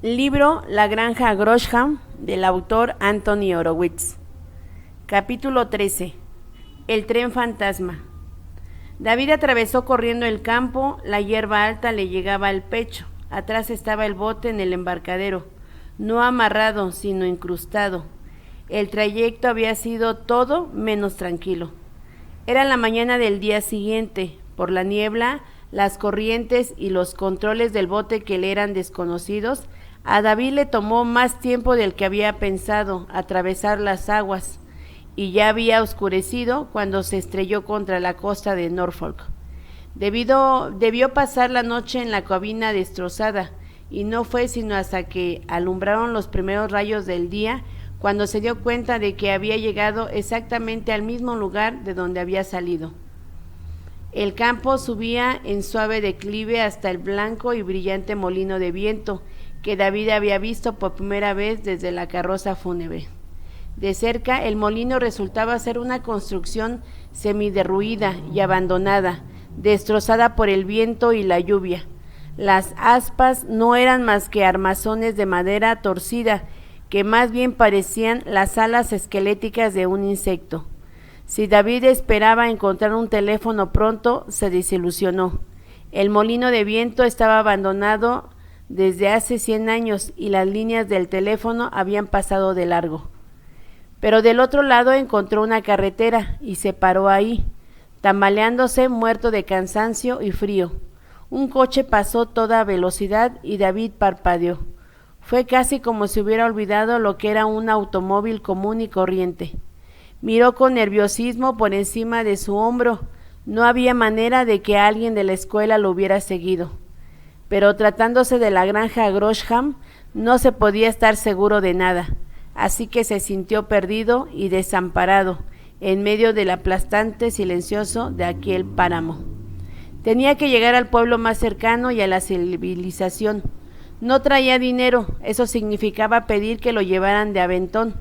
Libro La granja Grosham, del autor Anthony Horowitz. Capítulo 13. El tren fantasma. David atravesó corriendo el campo, la hierba alta le llegaba al pecho. Atrás estaba el bote en el embarcadero, no amarrado, sino incrustado. El trayecto había sido todo menos tranquilo. Era la mañana del día siguiente. Por la niebla, las corrientes y los controles del bote que le eran desconocidos, a David le tomó más tiempo del que había pensado atravesar las aguas, y ya había oscurecido cuando se estrelló contra la costa de Norfolk. Debió pasar la noche en la cabina destrozada, y no fue sino hasta que alumbraron los primeros rayos del día cuando se dio cuenta de que había llegado exactamente al mismo lugar de donde había salido. El campo subía en suave declive hasta el blanco y brillante molino de viento que David había visto por primera vez desde la carroza fúnebre. De cerca, el molino resultaba ser una construcción semiderruida y abandonada, destrozada por el viento y la lluvia. Las aspas no eran más que armazones de madera torcida, que más bien parecían las alas esqueléticas de un insecto. Si David esperaba encontrar un teléfono pronto, se desilusionó. El molino de viento estaba abandonado desde hace 100 años y las líneas del teléfono habían pasado de largo. Pero del otro lado encontró una carretera y se paró ahí, tambaleándose, muerto de cansancio y frío. Un coche pasó toda velocidad y David parpadeó. Fue casi como si hubiera olvidado lo que era un automóvil común y corriente. Miró con nerviosismo por encima de su hombro. No había manera de que alguien de la escuela lo hubiera seguido. Pero tratándose de la granja Grosham, no se podía estar seguro de nada, así que se sintió perdido y desamparado en medio del aplastante silencioso de aquel páramo. Tenía que llegar al pueblo más cercano y a la civilización. No traía dinero, eso significaba pedir que lo llevaran de aventón.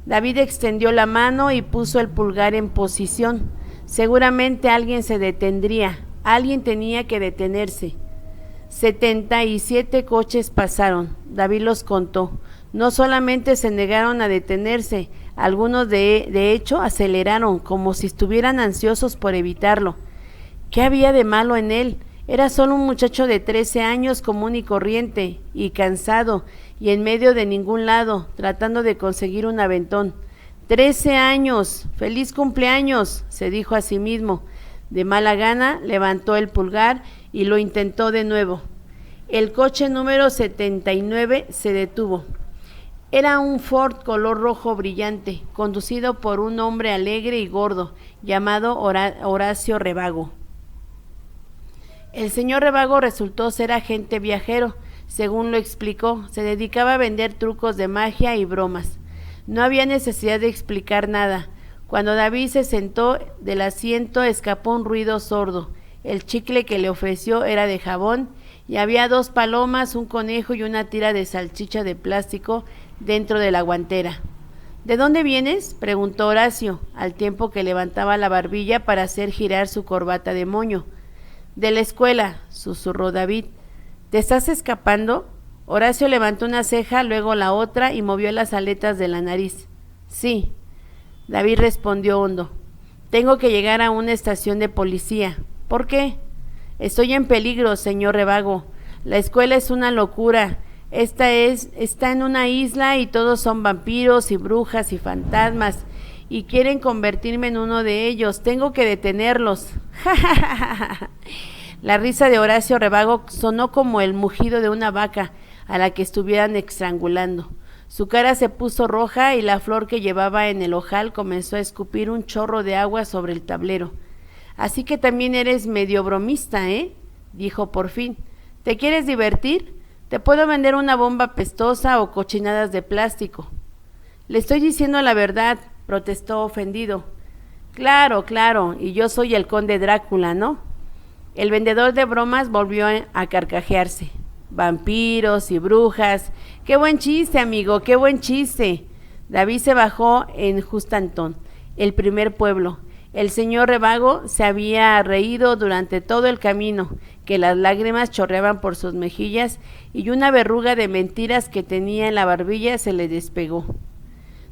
David extendió la mano y puso el pulgar en posición. Seguramente alguien se detendría, alguien tenía que detenerse. 77 coches pasaron, David los contó. No solamente se negaron a detenerse, algunos de hecho aceleraron, como si estuvieran ansiosos por evitarlo. ¿Qué había de malo en él? Era solo un muchacho de 13 años común y corriente, y cansado, y en medio de ningún lado, tratando de conseguir un aventón. 13 años, feliz cumpleaños, se dijo a sí mismo. De mala gana levantó el pulgar y lo intentó de nuevo. El coche número 79 se detuvo. Era un Ford color rojo brillante, conducido por un hombre alegre y gordo, llamado Horacio Revago. El señor Revago resultó ser agente viajero, según lo explicó. Se dedicaba a vender trucos de magia y bromas. No había necesidad de explicar nada. Cuando David se sentó del asiento, escapó un ruido sordo. El chicle que le ofreció era de jabón y había 2 palomas, un conejo y una tira de salchicha de plástico dentro de la guantera. ¿De dónde vienes?, preguntó Horacio, al tiempo que levantaba la barbilla para hacer girar su corbata de moño. De la escuela, susurró David. ¿Te estás escapando? Horacio levantó una ceja, luego la otra y movió las aletas de la nariz. Sí. David respondió hondo. Tengo que llegar a una estación de policía. ¿Por qué? Estoy en peligro, señor Revago. La escuela es una locura. Está en una isla y todos son vampiros y brujas y fantasmas y quieren convertirme en uno de ellos. Tengo que detenerlos. La risa de Horacio Revago sonó como el mugido de una vaca a la que estuvieran estrangulando. Su cara se puso roja y la flor que llevaba en el ojal comenzó a escupir un chorro de agua sobre el tablero. Así que también eres medio bromista, ¿eh?, dijo por fin. ¿Te quieres divertir? Te puedo vender una bomba pestosa o cochinadas de plástico. Le estoy diciendo la verdad, protestó ofendido. Claro, y yo soy el conde Drácula, ¿no? El vendedor de bromas volvió a carcajearse. Vampiros y brujas. ¡Qué buen chiste, amigo! ¡Qué buen chiste! David se bajó en Justantón, el primer pueblo. El señor Revago se había reído durante todo el camino, que las lágrimas chorreaban por sus mejillas y una verruga de mentiras que tenía en la barbilla se le despegó.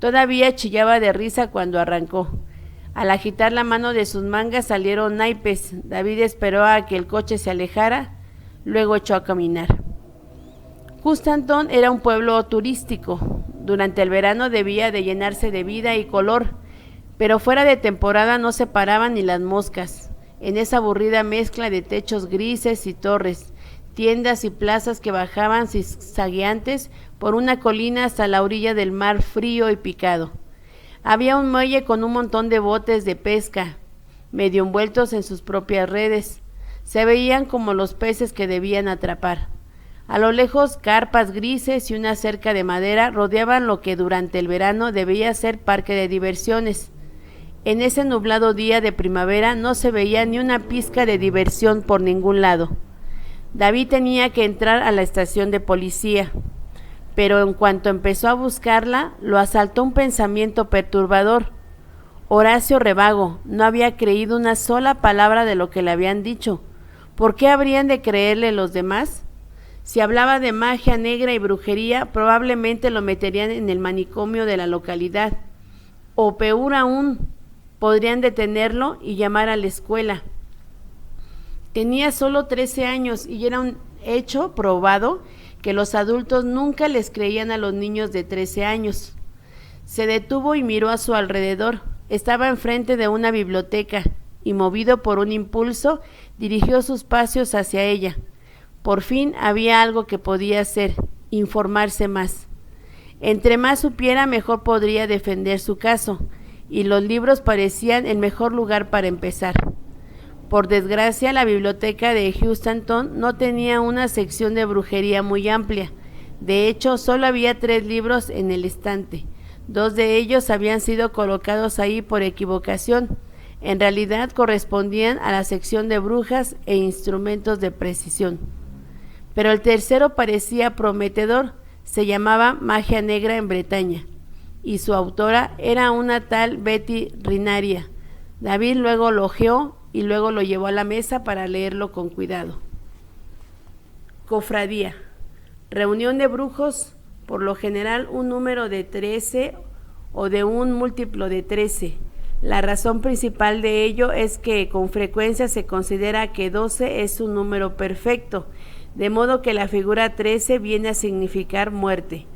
Todavía chillaba de risa cuando arrancó. Al agitar la mano de sus mangas salieron naipes. David esperó a que el coche se alejara, luego echó a caminar. Houston era un pueblo turístico. Durante el verano debía de llenarse de vida y color, pero fuera de temporada no se paraban ni las moscas. En esa aburrida mezcla de techos grises y torres, tiendas y plazas que bajaban zigzagueantes por una colina hasta la orilla del mar frío y picado. Había un muelle con un montón de botes de pesca, medio envueltos en sus propias redes. Se veían como los peces que debían atrapar. A lo lejos, carpas grises y una cerca de madera rodeaban lo que durante el verano debía ser parque de diversiones. En ese nublado día de primavera no se veía ni una pizca de diversión por ningún lado. David tenía que entrar a la estación de policía, pero en cuanto empezó a buscarla, lo asaltó un pensamiento perturbador. Horacio Revago no había creído una sola palabra de lo que le habían dicho. ¿Por qué habrían de creerle los demás? Si hablaba de magia negra y brujería, probablemente lo meterían en el manicomio de la localidad. O peor aún, podrían detenerlo y llamar a la escuela. Tenía solo 13 años y era un hecho probado que los adultos nunca les creían a los niños de 13 años. Se detuvo y miró a su alrededor. Estaba enfrente de una biblioteca y, movido por un impulso, dirigió sus pasos hacia ella. Por fin había algo que podía hacer: informarse más. Entre más supiera, mejor podría defender su caso, y los libros parecían el mejor lugar para empezar. Por desgracia, la biblioteca de Houston no tenía una sección de brujería muy amplia. De hecho, solo había 3 libros en el estante. 2 de ellos habían sido colocados ahí por equivocación. En realidad correspondían a la sección de brujas e instrumentos de precisión. Pero el tercero parecía prometedor. Se llamaba Magia Negra en Bretaña, y su autora era una tal Betty Rinaria. David luego lo hojeó y luego lo llevó a la mesa para leerlo con cuidado. Cofradía. Reunión de brujos, por lo general un número de 13 o de un múltiplo de 13. La razón principal de ello es que con frecuencia se considera que 12 es un número perfecto, de modo que la figura 13 viene a significar muerte.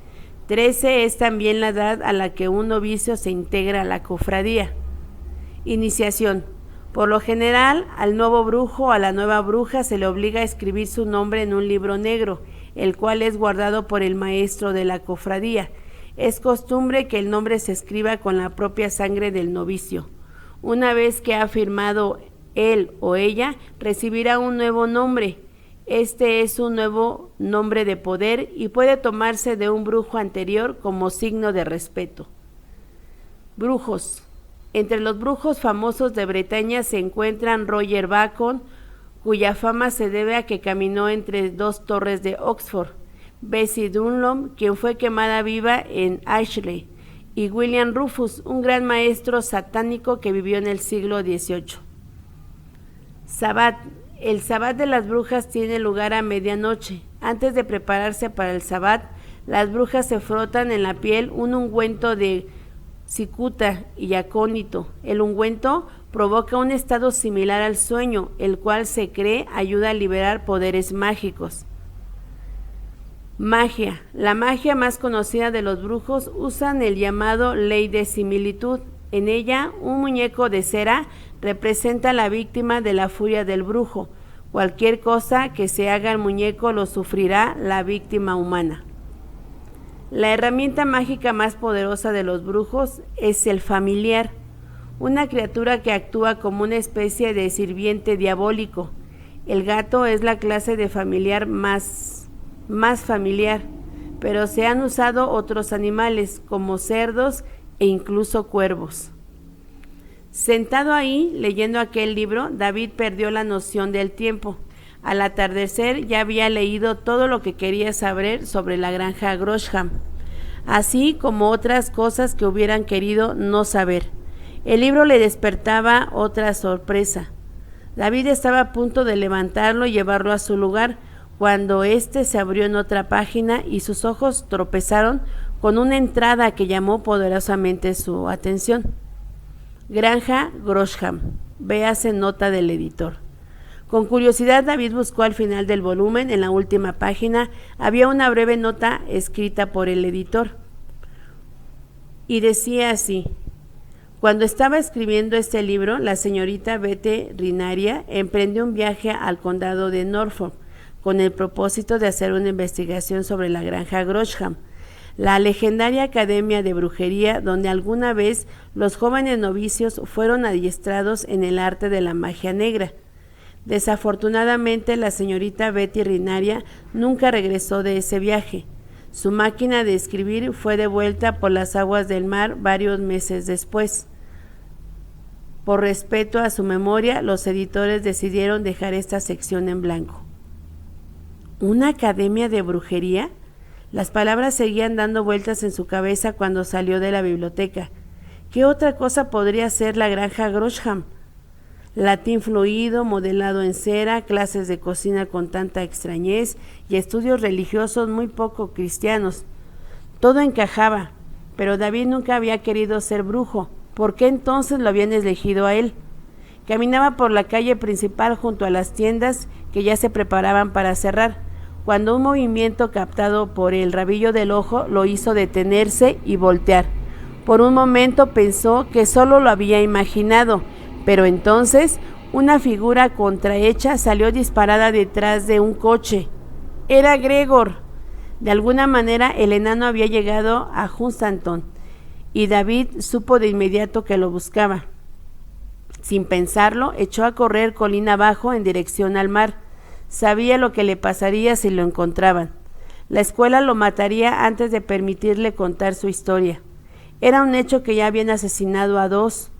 13 es también la edad a la que un novicio se integra a la cofradía. Iniciación. Por lo general, al nuevo brujo o a la nueva bruja se le obliga a escribir su nombre en un libro negro, el cual es guardado por el maestro de la cofradía. Es costumbre que el nombre se escriba con la propia sangre del novicio. Una vez que ha firmado él o ella, recibirá un nuevo nombre. Este es un nuevo nombre de poder y puede tomarse de un brujo anterior como signo de respeto. Brujos. Entre los brujos famosos de Bretaña se encuentran Roger Bacon, cuya fama se debe a que caminó entre 2 torres de Oxford, Bessie Dunlop, quien fue quemada viva en Ashley, y William Rufus, un gran maestro satánico que vivió en el siglo XVIII. Sabbat. El sabbat de las brujas tiene lugar a medianoche. Antes de prepararse para el sabbat, las brujas se frotan en la piel un ungüento de cicuta y acónito. El ungüento provoca un estado similar al sueño, el cual se cree ayuda a liberar poderes mágicos. Magia. La magia más conocida de los brujos usan el llamado ley de similitud. En ella, un muñeco de cera representa a la víctima de la furia del brujo. Cualquier cosa que se haga al muñeco lo sufrirá la víctima humana. La herramienta mágica más poderosa de los brujos es el familiar, una criatura que actúa como una especie de sirviente diabólico. El gato es la clase de familiar más familiar, pero se han usado otros animales como cerdos e incluso cuervos. Sentado ahí, leyendo aquel libro, David perdió la noción del tiempo. Al atardecer ya había leído todo lo que quería saber sobre la granja Grosham, así como otras cosas que hubieran querido no saber. El libro le despertaba otra sorpresa. David estaba a punto de levantarlo y llevarlo a su lugar, cuando éste se abrió en otra página y sus ojos tropezaron con una entrada que llamó poderosamente su atención. Granja Grosham. Véase nota del editor. Con curiosidad, David buscó al final del volumen. En la última página había una breve nota escrita por el editor. Y decía así: cuando estaba escribiendo este libro, la señorita Betty Rinaria emprendió un viaje al condado de Norfolk con el propósito de hacer una investigación sobre la granja Grosham, la legendaria academia de brujería donde alguna vez los jóvenes novicios fueron adiestrados en el arte de la magia negra. Desafortunadamente, la señorita Betty Rinaria nunca regresó de ese viaje. Su máquina de escribir fue devuelta por las aguas del mar varios meses después. Por respeto a su memoria, los editores decidieron dejar esta sección en blanco. ¿Una academia de brujería? Las palabras seguían dando vueltas en su cabeza cuando salió de la biblioteca. ¿Qué otra cosa podría ser la granja Grosham? Latín fluido, modelado en cera, clases de cocina con tanta extrañez y estudios religiosos muy poco cristianos. Todo encajaba, pero David nunca había querido ser brujo. ¿Por qué entonces lo habían elegido a él? Caminaba por la calle principal junto a las tiendas que ya se preparaban para cerrar, cuando un movimiento captado por el rabillo del ojo lo hizo detenerse y voltear. Por un momento pensó que solo lo había imaginado, pero entonces una figura contrahecha salió disparada detrás de un coche. Era Gregor. De alguna manera el enano había llegado a Hunstanton y David supo de inmediato que lo buscaba. Sin pensarlo, echó a correr colina abajo en dirección al mar. Sabía lo que le pasaría si lo encontraban. La escuela lo mataría antes de permitirle contar su historia. Era un hecho que ya habían asesinado a 2.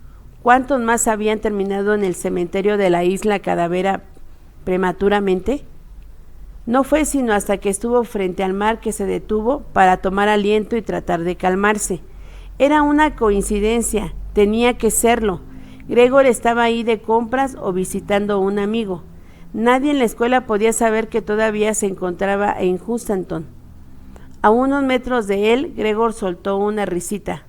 ¿Cuántos más habían terminado en el cementerio de la isla Cadavera prematuramente? No fue sino hasta que estuvo frente al mar que se detuvo para tomar aliento y tratar de calmarse. Era una coincidencia, tenía que serlo. Gregor estaba ahí de compras o visitando a un amigo. Nadie en la escuela podía saber que todavía se encontraba en Hunstanton. A unos metros de él, Gregor soltó una risita.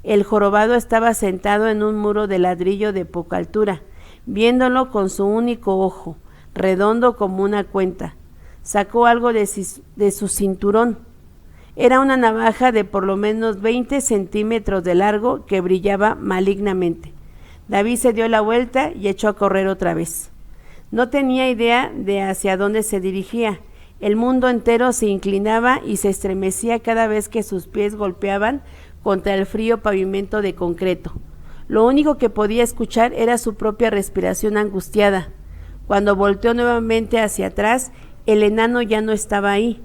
El jorobado estaba sentado en un muro de ladrillo de poca altura, viéndolo con su único ojo, redondo como una cuenta. Sacó algo de su cinturón. Era una navaja de por lo menos 20 centímetros de largo que brillaba malignamente. David se dio la vuelta y echó a correr otra vez. No tenía idea de hacia dónde se dirigía. El mundo entero se inclinaba y se estremecía cada vez que sus pies golpeaban contra el frío pavimento de concreto. Lo único que podía escuchar era su propia respiración angustiada. Cuando volteó nuevamente hacia atrás, el enano ya no estaba ahí.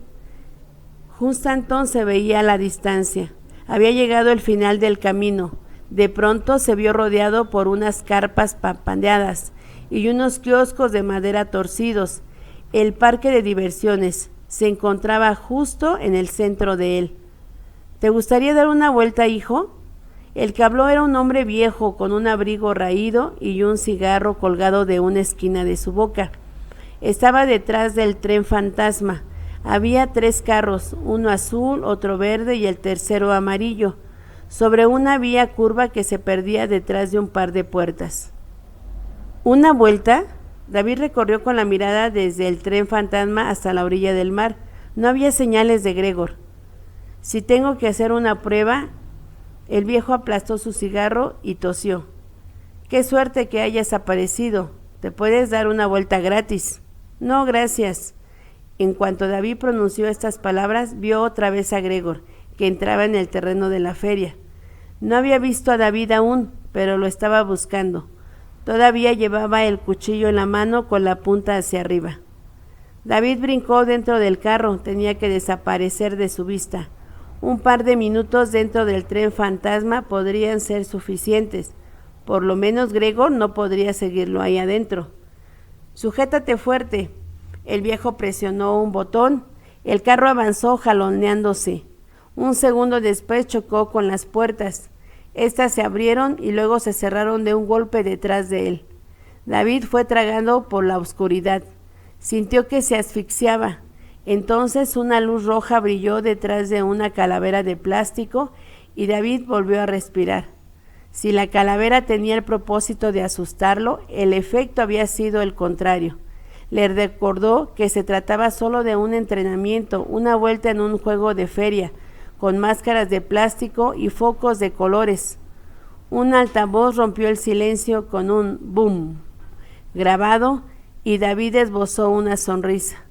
Hunstanton se veía a la distancia. Había llegado el final del camino. De pronto se vio rodeado por unas carpas papaneadas y unos kioscos de madera torcidos. El parque de diversiones se encontraba justo en el centro de él. ¿Te gustaría dar una vuelta, hijo? El que habló era un hombre viejo con un abrigo raído y un cigarro colgado de una esquina de su boca. Estaba detrás del tren fantasma. Había 3 carros, uno azul, otro verde y el tercero amarillo, sobre una vía curva que se perdía detrás de un par de puertas. ¿Una vuelta? David recorrió con la mirada desde el tren fantasma hasta la orilla del mar. No había señales de Gregor. Si tengo que hacer una prueba. El viejo aplastó su cigarro y tosió. Qué suerte que hayas aparecido. ¿Te puedes dar una vuelta gratis? No, gracias. En cuanto David pronunció estas palabras, vio otra vez a Gregor, que entraba en el terreno de la feria. No había visto a David aún, pero lo estaba buscando. Todavía llevaba el cuchillo en la mano con la punta hacia arriba. David brincó dentro del carro, tenía que desaparecer de su vista. Un par de minutos dentro del tren fantasma podrían ser suficientes. Por lo menos Gregor no podría seguirlo ahí adentro. Sujétate fuerte. El viejo presionó un botón. El carro avanzó jaloneándose. Un segundo después chocó con las puertas. Estas se abrieron y luego se cerraron de un golpe detrás de él. David fue tragado por la oscuridad. Sintió que se asfixiaba. Entonces una luz roja brilló detrás de una calavera de plástico y David volvió a respirar. Si la calavera tenía el propósito de asustarlo, el efecto había sido el contrario. Le recordó que se trataba solo de un entrenamiento, una vuelta en un juego de feria, con máscaras de plástico y focos de colores. Un altavoz rompió el silencio con un boom grabado y David esbozó una sonrisa.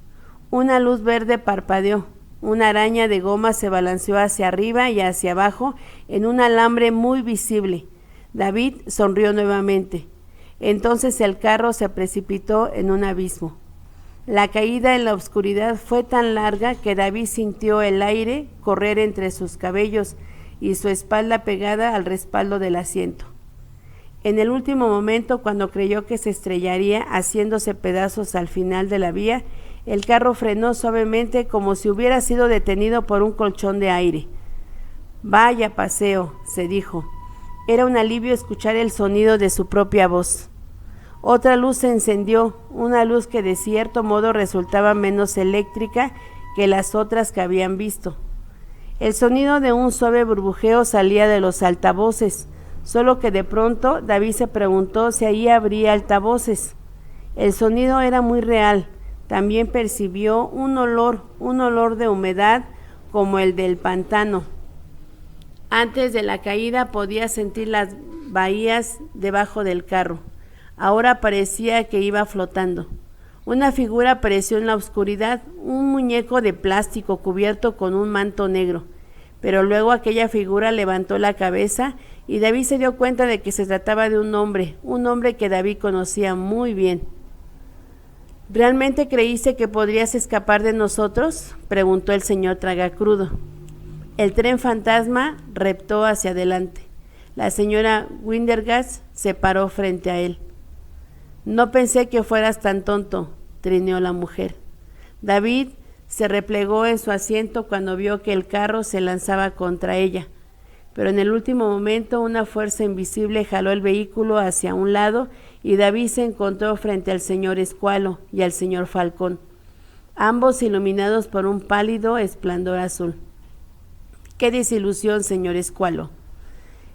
Una luz verde parpadeó. Una araña de goma se balanceó hacia arriba y hacia abajo en un alambre muy visible. David sonrió nuevamente. Entonces el carro se precipitó en un abismo. La caída en la oscuridad fue tan larga que David sintió el aire correr entre sus cabellos y su espalda pegada al respaldo del asiento. En el último momento, cuando creyó que se estrellaría haciéndose pedazos al final de la vía, el carro frenó suavemente como si hubiera sido detenido por un colchón de aire. «Vaya paseo», se dijo. Era un alivio escuchar el sonido de su propia voz. Otra luz se encendió, una luz que de cierto modo resultaba menos eléctrica que las otras que habían visto. El sonido de un suave burbujeo salía de los altavoces, solo que de pronto David se preguntó si ahí habría altavoces. El sonido era muy real. También percibió un olor de humedad como el del pantano. Antes de la caída podía sentir las bahías debajo del carro. Ahora parecía que iba flotando. Una figura apareció en la oscuridad, un muñeco de plástico cubierto con un manto negro. Pero luego aquella figura levantó la cabeza y David se dio cuenta de que se trataba de un hombre que David conocía muy bien. ¿Realmente creíste que podrías escapar de nosotros?, preguntó el señor Tragacrudo. El tren fantasma reptó hacia adelante. La señora Wintergast se paró frente a él. «No pensé que fueras tan tonto», trineó la mujer. David se replegó en su asiento cuando vio que el carro se lanzaba contra ella, pero en el último momento una fuerza invisible jaló el vehículo hacia un lado y David se encontró frente al señor Escualo y al señor Falcón, ambos iluminados por un pálido resplandor azul. «¡Qué desilusión, señor Escualo!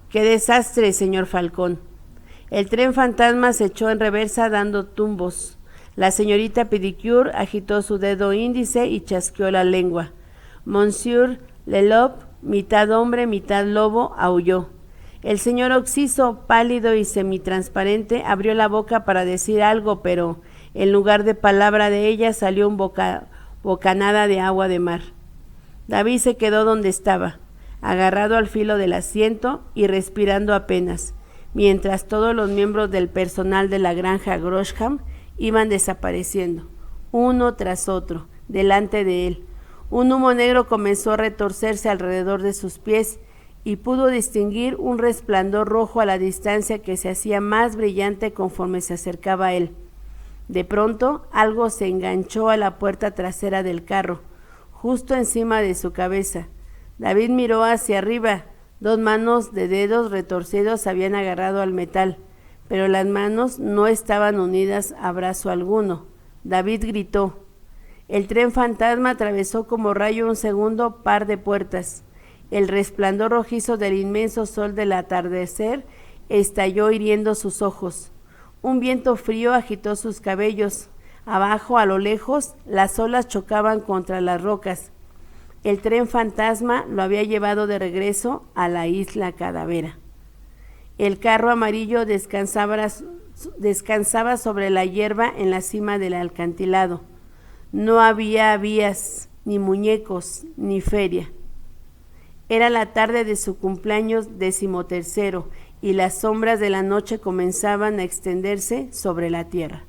¡Qué desastre, señor Falcón!». El tren fantasma se echó en reversa dando tumbos. La señorita Pedicure agitó su dedo índice y chasqueó la lengua. Monsieur Lelope, mitad hombre, mitad lobo, aulló. El señor Oxiso, pálido y semitransparente, abrió la boca para decir algo, pero en lugar de palabra de ella salió un bocanada de agua de mar. David se quedó donde estaba, agarrado al filo del asiento y respirando apenas, mientras todos los miembros del personal de la granja Grosham iban desapareciendo, uno tras otro, delante de él. Un humo negro comenzó a retorcerse alrededor de sus pies y pudo distinguir un resplandor rojo a la distancia que se hacía más brillante conforme se acercaba a él. De pronto, algo se enganchó a la puerta trasera del carro, justo encima de su cabeza. David miró hacia arriba. 2 manos de dedos retorcidos habían agarrado al metal, pero las manos no estaban unidas a brazo alguno. David gritó. El tren fantasma atravesó como rayo un segundo par de puertas. El resplandor rojizo del inmenso sol del atardecer estalló hiriendo sus ojos. Un viento frío agitó sus cabellos. Abajo, a lo lejos, las olas chocaban contra las rocas. El tren fantasma lo había llevado de regreso a la isla Calavera. El carro amarillo descansaba sobre la hierba en la cima del acantilado. No había vías, ni muñecos, ni feria. Era la tarde de su cumpleaños 13º y las sombras de la noche comenzaban a extenderse sobre la tierra.